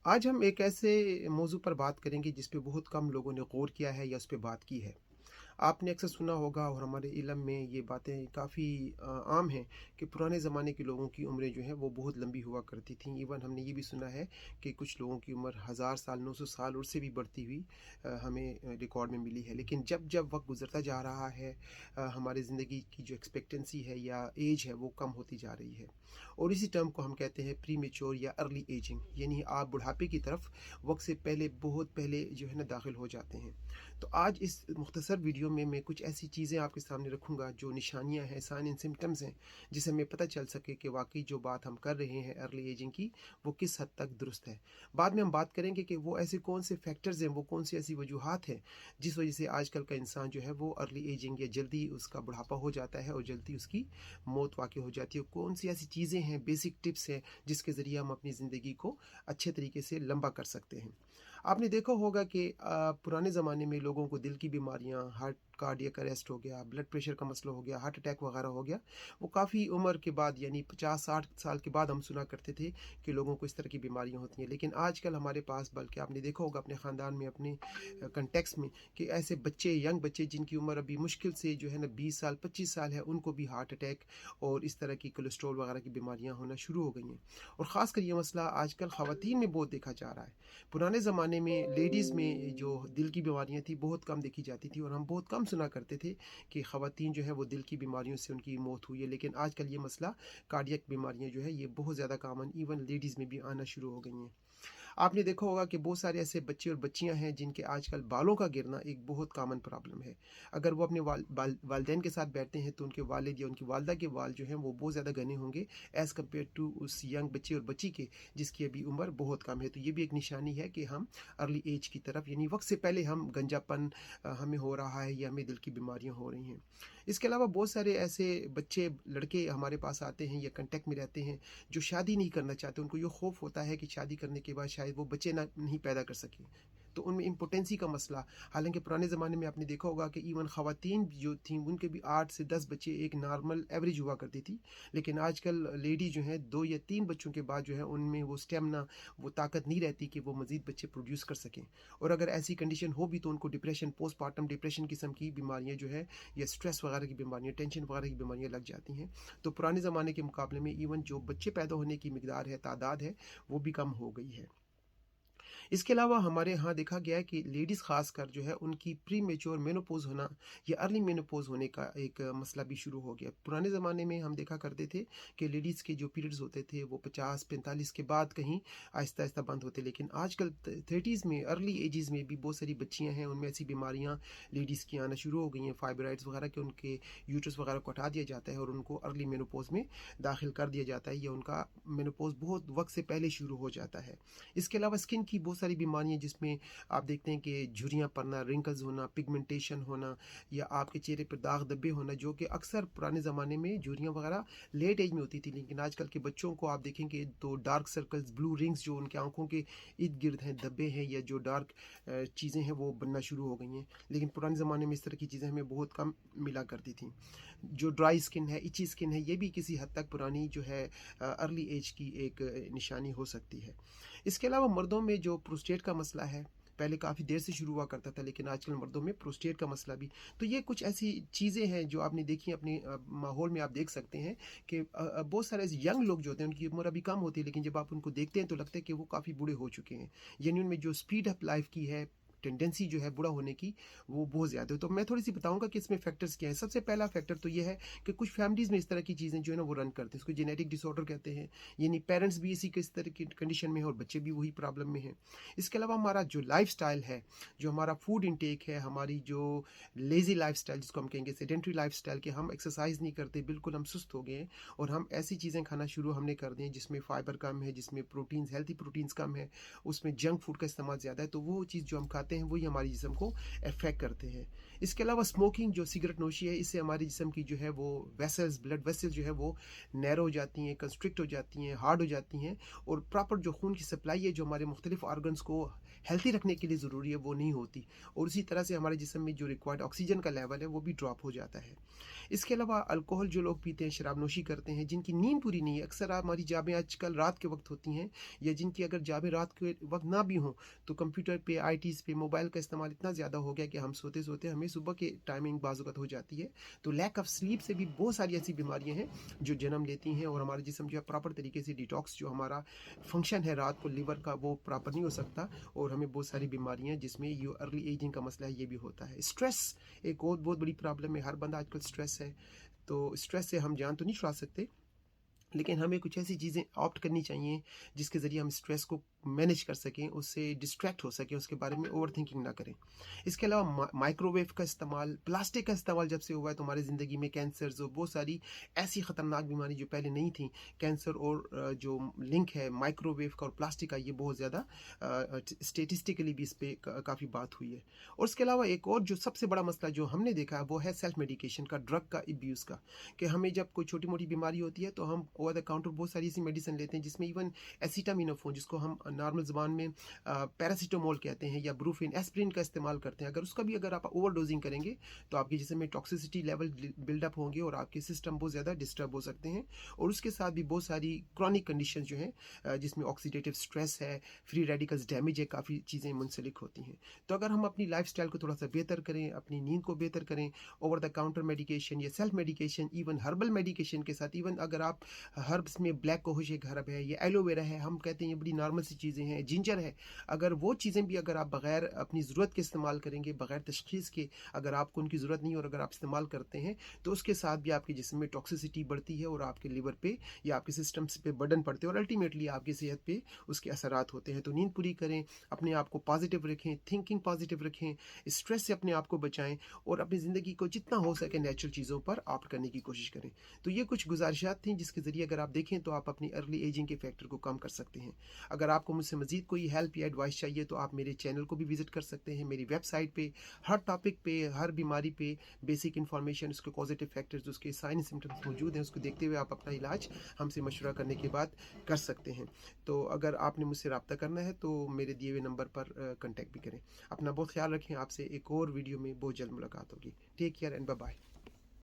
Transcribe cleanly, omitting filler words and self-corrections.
आज हम एक ऐसे मौजू पर बात करेंगे जिस पे बहुत कम लोगों ने गौर किया है या उस पे बात की है। आपने अक्सर सुना होगा और हमारे इल्म में ये बातें काफ़ी आम हैं कि पुराने ज़माने के लोगों की उम्रें जो हैं वो बहुत लंबी हुआ करती थीं। इवन हमने ये भी सुना है कि कुछ लोगों की उम्र 1000 साल 900 साल और से भी बढ़ती हुई हमें रिकॉर्ड में मिली है। लेकिन जब जब वक्त गुजरता जा रहा है हमारी ज़िंदगी की जो एक्सपेक्टेंसी है या एज है वो कम होती जा रही है। और इसी टर्म को हम कहते हैं प्री मेच्योर या अर्ली एजिंग, यानी आप बुढ़ापे की तरफ वक्त से पहले बहुत पहले जो है ना दाखिल हो जाते हैं। तो आज इस मुख्तसर वीडियो में मैं कुछ ऐसी चीज़ें आपके सामने रखूँगा जो निशानियाँ हैं, साइन एंड सिम्टम्स हैं, जिससे हमें पता चल सके कि वाकई जो बात हम कर रहे हैं अर्ली एजिंग की वो किस हद तक दुरुस्त है। बाद में हम बात करेंगे कि वो ऐसे कौन से फैक्टर्स हैं, वो कौन सी ऐसी वजूहात हैं जिस वजह से आजकल का इंसान जो है वो अर्ली एजिंग या जल्दी उसका बुढ़ापा हो जाता है और जल्दी उसकी मौत वाक़ई हो जाती है। कौन सी ऐसी चीज़ें हैं, बेसिक टिप्स हैं जिसके ज़रिए हम अपनी ज़िंदगी को अच्छे तरीके से लंबा कर सकते हैं। आपने देखा होगा कि पुराने ज़माने में लोगों को दिल की बीमारियां, हार्ट कार्डियक अरेस्ट हो गया, ब्लड प्रेशर का मसला हो गया, हार्ट अटैक वगैरह हो गया, वो काफ़ी उम्र के बाद यानी 50-60 साल के बाद हम सुना करते थे कि लोगों को इस तरह की बीमारियां होती हैं। लेकिन आजकल हमारे पास, बल्कि आपने देखा होगा अपने ख़ानदान में, अपने कंटेक्स में, कि ऐसे बच्चे, यंग बच्चे जिनकी उम्र अभी मुश्किल से जो है ना 20 साल 25 साल है, उनको भी हार्ट अटैक और इस तरह की कोलेस्ट्रॉल वगैरह की बीमारियां होना शुरू हो गई हैं। और ख़ासकर ये मसला आजकल ख़वातीन में बहुत देखा जा रहा है। पुराने ज़माने में लेडीज़ में जो दिल की बीमारियां थी बहुत कम देखी जाती थी और हम बहुत कम सुना करते थे कि ख़वातीन जो है वो दिल की बीमारियों से उनकी मौत हुई है। लेकिन आजकल ये मसला कार्डियक बीमारियां जो है ये बहुत ज़्यादा कामन इवन लेडीज़ में भी आना शुरू हो गई हैं। आपने देखा होगा कि बहुत सारे ऐसे बच्चे और बच्चियां हैं जिनके आजकल बालों का गिरना एक बहुत कॉमन प्रॉब्लम है। अगर वो अपने वालदेन के साथ बैठते हैं तो उनके वालिद या उनकी वालदा के बाल जो हैं वो बहुत ज़्यादा घने होंगे एज़ कम्पेयर टू उस यंग बच्चे और बच्ची के जिसकी अभी उम्र बहुत कम है। तो ये भी एक निशानी है कि हम अर्ली एज की तरफ, यानी वक्त से पहले हम गंजापन हमें हो रहा है या हमें दिल की बीमारियां हो रही हैं। इसके अलावा बहुत सारे ऐसे बच्चे, लड़के हमारे पास आते हैं या कंटेक्ट में रहते हैं जो शादी नहीं करना चाहते। उनको ये खौफ होता है कि शादी करने के बाद शायद वो बच्चे ना नहीं पैदा कर सकें, तो उनमें इम्पोर्टेंसी का मसला। हालांकि पुराने ज़माने में आपने देखा होगा कि इवन ख़वातीन जो थीं उनके भी 8 से 10 बच्चे एक नॉर्मल एवरेज हुआ करती थी। लेकिन आजकल लेडी जो हैं 2 या 3 बच्चों के बाद जो है उनमें वो स्टेमिना, वो ताकत नहीं रहती कि वो मज़ीद बच्चे प्रोड्यूस कर सकें। और अगर ऐसी कंडीशन हो भी तो उनको डिप्रेशन, पोस्टमार्टम डिप्रेशन किस्म की बीमारियाँ जो है या स्ट्रेस वगैरह की बीमारियाँ, टेंशन वगैरह की बीमारियाँ लग जाती हैं। तो पुराने ज़माने के मुकाबले में इवन जो बच्चे पैदा होने की मिकदार है, तादाद है, वो भी कम हो गई है। इसके अलावा हमारे यहाँ देखा गया है कि लेडीज़ ख़ासकर जो है उनकी प्री मेच्योर मेनोपॉज़ होना या अर्ली मेनोपॉज़ होने का एक मसला भी शुरू हो गया। पुराने ज़माने में हम देखा करते थे कि लेडीज़ के जो पीरियड्स होते थे वो 50-45 के बाद कहीं आहिस्ता-आहिस्ता बंद होते, लेकिन आजकल 30s में, अर्ली एजेस में भी बहुत सारी बच्चियाँ हैं, उनमें ऐसी बीमारियाँ लेडीज़ की आना शुरू हो गई हैं, फाइब्रॉइड्स वगैरह के, उनके यूट्रस वगैरह को हटा दिया जाता है और उनको अर्ली मेनोपॉज़ में दाखिल कर दिया जाता है या उनका मेनोपॉज़ बहुत वक्त से पहले शुरू हो जाता है। इसके अलावा स्किन की बहुत सारी बीमारियां जिसमें आप देखते हैं कि झुर्रियाँ पड़ना, रिंकल्स होना, पिगमेंटेशन होना या आपके चेहरे पर दाग धब्बे होना, जो कि अक्सर पुराने ज़माने में झुर्रियाँ वगैरह लेट एज में होती थी। लेकिन आजकल के बच्चों को आप देखेंगे तो डार्क सर्कल्स, ब्लू रिंग्स जो उनके आंखों के इर्द गिर्द हैं, धब्बे हैं या जो डार्क चीज़ें हैं वो बनना शुरू हो गई हैं। लेकिन पुराने ज़माने में इस तरह की चीज़ें हमें बहुत कम मिला करती थी। जो ड्राई स्किन है, इची स्किन है, ये भी किसी हद तक पुरानी जो है अर्ली एज की एक निशानी हो सकती है। इसके अलावा मर्दों में जो प्रोस्टेट का मसला है, पहले काफ़ी देर से शुरू हुआ करता था लेकिन आजकल मर्दों में प्रोस्टेट का मसला भी। तो ये कुछ ऐसी चीज़ें हैं जो आपने देखी अपने माहौल में। आप देख सकते हैं कि बहुत सारे ऐसे यंग लोग जो होते हैं उनकी उम्र अभी कम होती है, लेकिन जब आप उनको देखते हैं तो लगता है कि वो काफ़ी बूढ़े हो चुके हैं, यानी उनमें जो स्पीड अप लाइफ की है, टेंडेंसी जो है बूढ़ा होने की, वो बहुत ज़्यादा है। तो मैं थोड़ी सी बताऊंगा कि इसमें फैक्टर्स क्या है। सबसे पहला फैक्टर तो ये है कि कुछ फैमिलीज़ में इस तरह की चीज़ें जो है ना वो रन करते हैं, इसको जेनेटिक डिसऑर्डर कहते हैं, यानी पेरेंट्स भी इसी किस तरह की कंडीशन में है और बच्चे भी वही प्रॉब्लम में हैं। इसके अलावा हमारा जो लाइफ स्टाइल है, जो हमारा फूड इंटेक है, हमारी जो लेज़ी लाइफ स्टाइल जिसको हम कहेंगे सेडेंट्री लाइफ स्टाइल, के हम एक्सरसाइज नहीं करते, बिल्कुल हम सुस्त हो गए हैं और हम ऐसी चीज़ें खाना शुरू हमने कर दी हैं जिसमें फ़ाइबर कम है, जिसमें प्रोटीन्स, हेल्थी प्रोटीन्स कम है, उसमें जंक फूड का इस्तेमाल ज़्यादा है। तो वो चीज़ जो हम खाते खाते हैं वही हमारे जिस्म को अफेक्ट करते हैं। इसके अलावा स्मोकिंग, जो सिगरेट नोशी है, इससे हमारे जिस्म की जो है वो वेसल्स, ब्लड वेसल्स जो है वो नैरो हो जाती हैं, कंस्ट्रिक्ट हो जाती हैं, हार्ड हो जाती हैं, और प्रॉपर जो खून की सप्लाई है जो हमारे मुख्तलिफ ऑर्गन्स को हेल्थी रखने के लिए ज़रूरी है वो नहीं होती, और इसी तरह से हमारे जिस्म में जो रिक्वायर्ड ऑक्सीजन का लेवल है वो भी ड्रॉप हो जाता है। इसके अलावा अल्कोहल जो लोग पीते हैं, शराब नोशी करते हैं, जिनकी नींद पूरी नहीं है, अक्सर हमारी जाबें आजकल रात के वक्त होती हैं, या जिनकी अगर जाबें रात के वक्त ना भी हों तो कंप्यूटर पे, आईटीज़ पे, मोबाइल का इस्तेमाल इतना ज़्यादा हो गया कि हम सोते सोते हमें सुबह के टाइमिंग बाज़ हो जाती है। तो लैक ऑफ स्लीप से भी बहुत सारी ऐसी बीमारियां हैं जो जन्म लेती हैं, और हमारा जिस्म जो है प्रॉपर तरीके से डिटॉक्स, जो हमारा फंक्शन है रात को लीवर का, वो प्रॉपर नहीं हो सकता, और हमें बहुत सारी बीमारियां जिसमें ये अर्ली एजिंग का मसला है ये भी होता है। स्ट्रेस एक और बहुत बड़ी प्रॉब्लम है, हर बंदा आजकल स्ट्रेस है। तो स्ट्रेस से हम जान तो नहीं छुड़ा सकते, लेकिन हमें कुछ ऐसी चीज़ें ऑप्ट करनी चाहिए जिसके ज़रिए हम स्ट्रेस को मैनेज कर सकें, उससे डिस्ट्रैक्ट हो सकें, उसके बारे में ओवर थिंकिंग ना करें। इसके अलावा माइक्रोवेव का इस्तेमाल, प्लास्टिक का इस्तेमाल जब से हुआ है तो हमारी ज़िंदगी में कैंसर्स और बहुत सारी ऐसी ख़तरनाक बीमारी जो पहले नहीं थी, कैंसर और जो लिंक है माइक्रोवेव का और प्लास्टिक का, ये बहुत ज़्यादा स्टेटिस्टिकली भी इस पर काफ़ी बात हुई है। और इसके अलावा एक और जो सबसे बड़ा मसला जो हमने देखा है वो है सेल्फ मेडिकेशन का, ड्रग का अब्यूज़ का, कि हमें जब कोई छोटी मोटी बीमारी होती है तो हम ओवर द काउंटर बहुत सारी ऐसी मेडिसिन लेते हैं जिसमें इवन एसिटामिनोफोन, जिसको हम नॉर्मल ज़बान में पैरासीटामोल कहते हैं, या ब्रूफिन, एस्प्रिन का इस्तेमाल करते हैं। अगर उसका भी अगर आप ओवर डोजिंग करेंगे तो आपके जिस्म में टॉक्सिसिटी लेवल बिल्डअप होंगे और आपके सिस्टम बहुत ज़्यादा डिस्टर्ब हो सकते हैं। और उसके साथ भी बहुत सारी क्रॉनिक कंडीशन जो हैं जिसमें ऑक्सीडेटिव स्ट्रेस है, फ्री रेडिकल्स डैमेज है, काफ़ी चीज़ें मुंसलिक होती हैं। तो अगर हम अपनी लाइफ स्टाइल को थोड़ा सा बेहतर करें, अपनी नींद को बेहतर करें, ओवर द काउंटर मेडिकेशन या self medication, even herbal medication के साथ, इवन अगर आप हर्ब्स में ब्लैक कोहोश एक हर्ब है, या एलोवेरा है, हम कहते हैं ये बड़ी नॉर्मल सी चीज़ें हैं, जिंजर है, अगर वो चीज़ें भी अगर आप बग़ैर अपनी ज़रूरत के इस्तेमाल करेंगे, बग़ैर तशख़ीस के, अगर आपको उनकी ज़रूरत नहीं और अगर आप इस्तेमाल करते हैं तो उसके साथ भी आपके जिस्म में टॉक्सिसिटी बढ़ती है और आपके लिवर पे या आपके सिस्टम्स पे बर्डन पड़ते हैं और अल्टीमेटली आपकी सेहत पे उसके असरात होते हैं। तो नींद पूरी करें, अपने आप को पॉजिटिव रखें, थिंकिंग पॉजिटिव रखें, स्ट्रेस से अपने आप को बचाएं, और अपनी ज़िंदगी को जितना हो सके नेचुरल चीज़ों पर ऑप्ट करने की कोशिश करें। तो ये कुछ गुजारिशात थी जिसके ज़रिए अगर आप देखें तो आप अपनी अर्ली एजिंग के फैक्टर को कम कर सकते हैं। अगर आपको मुझसे मज़ीद कोई हेल्प या एडवाइस चाहिए तो आप मेरे चैनल को भी विज़िट कर सकते हैं। मेरी वेबसाइट पे हर टॉपिक पे, हर बीमारी पे बेसिक इन्फॉर्मेशन, उसके पॉजिटिव फैक्टर्स, उसके साइन सिम्टम्स मौजूद हैं, उसको देखते हुए आप अपना इलाज हमसे मशवरा करने के बाद कर सकते हैं। तो अगर आपने मुझसे रब्ता करना है तो मेरे दिए हुए नंबर पर कॉन्टैक्ट भी करें। अपना बहुत ख्याल रखें। आपसे एक और वीडियो में बहुत जल्द मुलाकात होगी। Take care and bye bye.